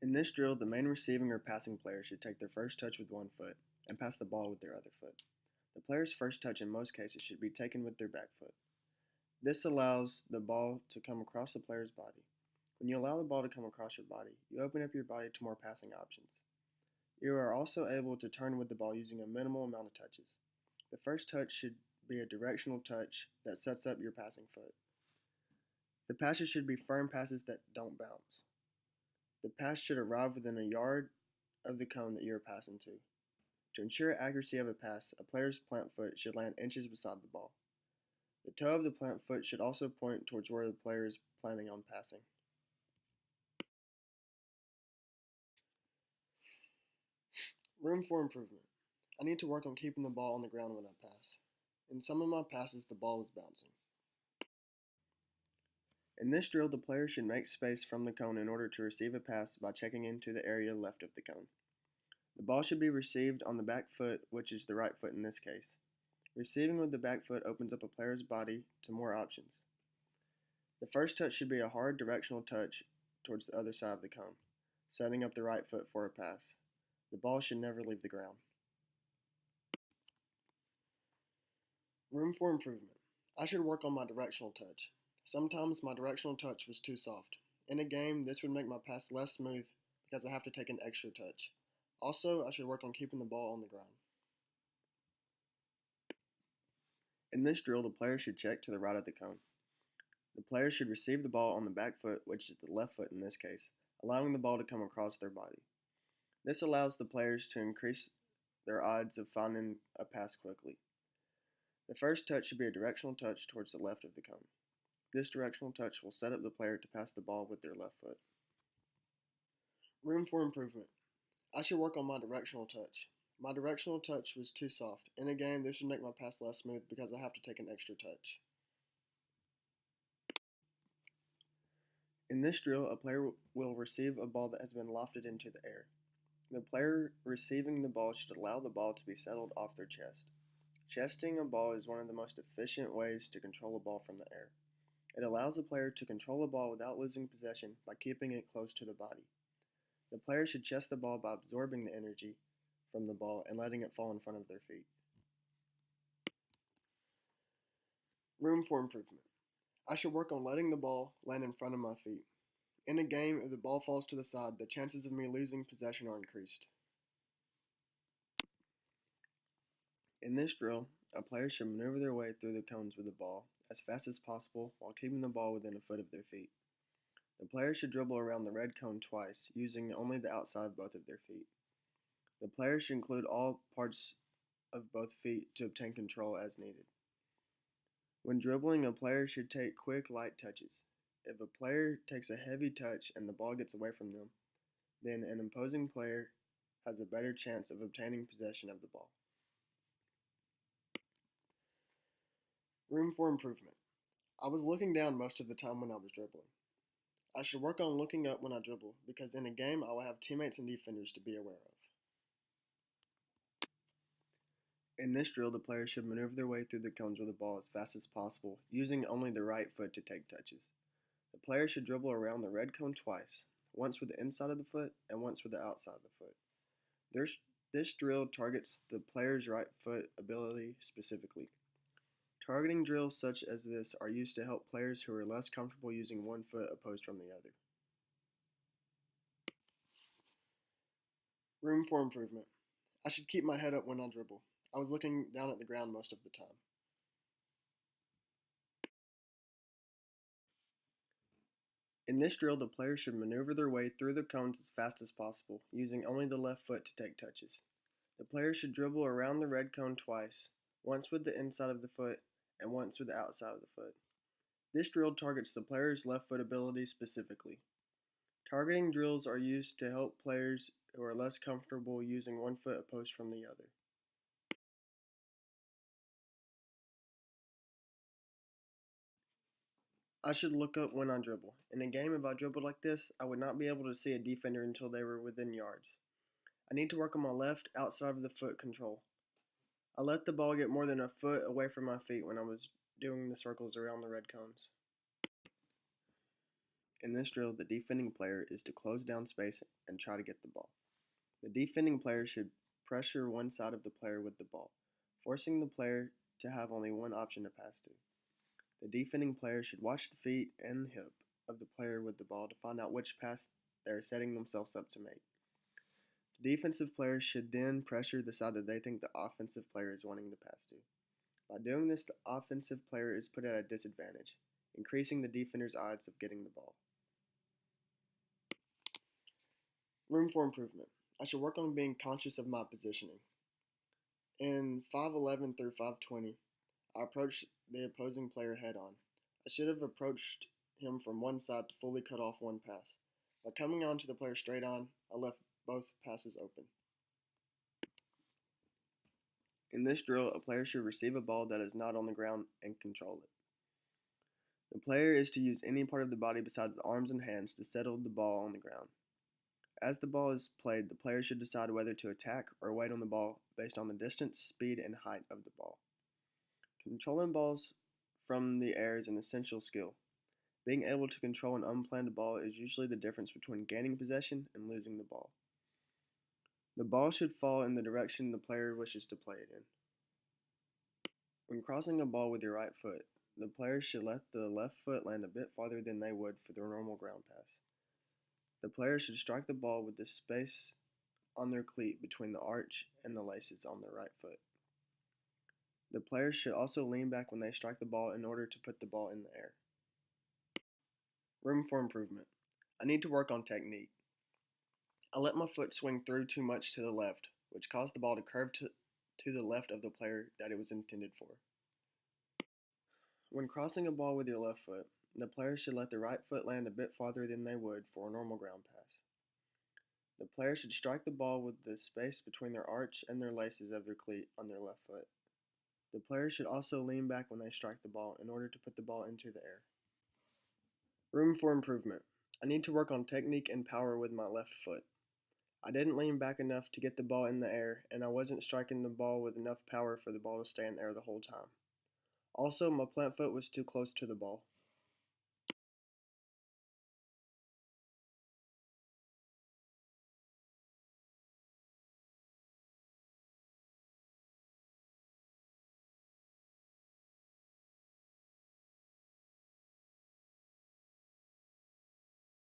In this drill, the main receiving or passing player should take their first touch with one foot and pass the ball with their other foot. The player's first touch in most cases should be taken with their back foot. This allows the ball to come across the player's body. When you allow the ball to come across your body, you open up your body to more passing options. You are also able to turn with the ball using a minimal amount of touches. The first touch should be a directional touch that sets up your passing foot. The passes should be firm passes that don't bounce. The pass should arrive within a yard of the cone that you are passing to. To ensure accuracy of a pass, a player's plant foot should land inches beside the ball. The toe of the plant foot should also point towards where the player is planning on passing. Room for improvement. I need to work on keeping the ball on the ground when I pass. In some of my passes, the ball is bouncing. In this drill, the player should make space from the cone in order to receive a pass by checking into the area left of the cone. The ball should be received on the back foot, which is the right foot in this case. Receiving with the back foot opens up a player's body to more options. The first touch should be a hard directional touch towards the other side of the cone, setting up the right foot for a pass. The ball should never leave the ground. Room for improvement. I should work on my directional touch. Sometimes my directional touch was too soft. In a game, this would make my pass less smooth because I have to take an extra touch. Also, I should work on keeping the ball on the ground. In this drill, the player should check to the right of the cone. The player should receive the ball on the back foot, which is the left foot in this case, allowing the ball to come across their body. This allows the players to increase their odds of finding a pass quickly. The first touch should be a directional touch towards the left of the cone. This directional touch will set up the player to pass the ball with their left foot. Room for improvement. I should work on my directional touch. My directional touch was too soft. In a game, this should make my pass less smooth because I have to take an extra touch. In this drill, a player will receive a ball that has been lofted into the air. The player receiving the ball should allow the ball to be settled off their chest. Chesting a ball is one of the most efficient ways to control a ball from the air. It allows the player to control a ball without losing possession by keeping it close to the body. The player should chest the ball by absorbing the energy from the ball and letting it fall in front of their feet. Room for improvement. I should work on letting the ball land in front of my feet. In a game, if the ball falls to the side, the chances of me losing possession are increased. In this drill, a player should maneuver their way through the cones with the ball as fast as possible while keeping the ball within a foot of their feet. The player should dribble around the red cone twice, using only the outside of both of their feet. The player should include all parts of both feet to obtain control as needed. When dribbling, a player should take quick, light touches. If a player takes a heavy touch and the ball gets away from them, then an opposing player has a better chance of obtaining possession of the ball. Room for improvement. I was looking down most of the time when I was dribbling. I should work on looking up when I dribble because in a game I will have teammates and defenders to be aware of. In this drill, the player should maneuver their way through the cones with the ball as fast as possible, using only the right foot to take touches. The player should dribble around the red cone twice, once with the inside of the foot and once with the outside of the foot. This drill targets the player's right foot ability specifically. Targeting drills such as this are used to help players who are less comfortable using one foot opposed from the other. Room for improvement. I should keep my head up when I dribble. I was looking down at the ground most of the time. In this drill, the player should maneuver their way through the cones as fast as possible, using only the left foot to take touches. The player should dribble around the red cone twice, once with the inside of the foot and once with the outside of the foot. This drill targets the player's left foot ability specifically. Targeting drills are used to help players who are less comfortable using one foot opposed from the other. I should look up when I dribble. In a game, if I dribbled like this, I would not be able to see a defender until they were within yards. I need to work on my left outside of the foot control. I let the ball get more than a foot away from my feet when I was doing the circles around the red cones. In this drill, the defending player is to close down space and try to get the ball. The defending player should pressure one side of the player with the ball, forcing the player to have only one option to pass to. The defending player should watch the feet and hip of the player with the ball to find out which pass they are setting themselves up to make. The defensive player should then pressure the side that they think the offensive player is wanting to pass to. By doing this, the offensive player is put at a disadvantage, increasing the defender's odds of getting the ball. Room for improvement. I should work on being conscious of my positioning. In 5:11 through 5:20, I approached the opposing player head on. I should have approached him from one side to fully cut off one pass. By coming on to the player straight on, I left both passes open. In this drill, a player should receive a ball that is not on the ground and control it. The player is to use any part of the body besides the arms and hands to settle the ball on the ground. As the ball is played, the player should decide whether to attack or wait on the ball based on the distance, speed, and height of the ball. Controlling balls from the air is an essential skill. Being able to control an unplanned ball is usually the difference between gaining possession and losing the ball. The ball should fall in the direction the player wishes to play it in. When crossing a ball with your right foot, the player should let the left foot land a bit farther than they would for their normal ground pass. The player should strike the ball with the space on their cleat between the arch and the laces on their right foot. The players should also lean back when they strike the ball in order to put the ball in the air. Room for improvement. I need to work on technique. I let my foot swing through too much to the left, which caused the ball to curve to the left of the player that it was intended for. When crossing a ball with your left foot, the player should let the right foot land a bit farther than they would for a normal ground pass. The player should strike the ball with the space between their arch and their laces of their cleat on their left foot. The player should also lean back when they strike the ball in order to put the ball into the air. Room for improvement. I need to work on technique and power with my left foot. I didn't lean back enough to get the ball in the air, and I wasn't striking the ball with enough power for the ball to stay in the air the whole time. Also, my plant foot was too close to the ball.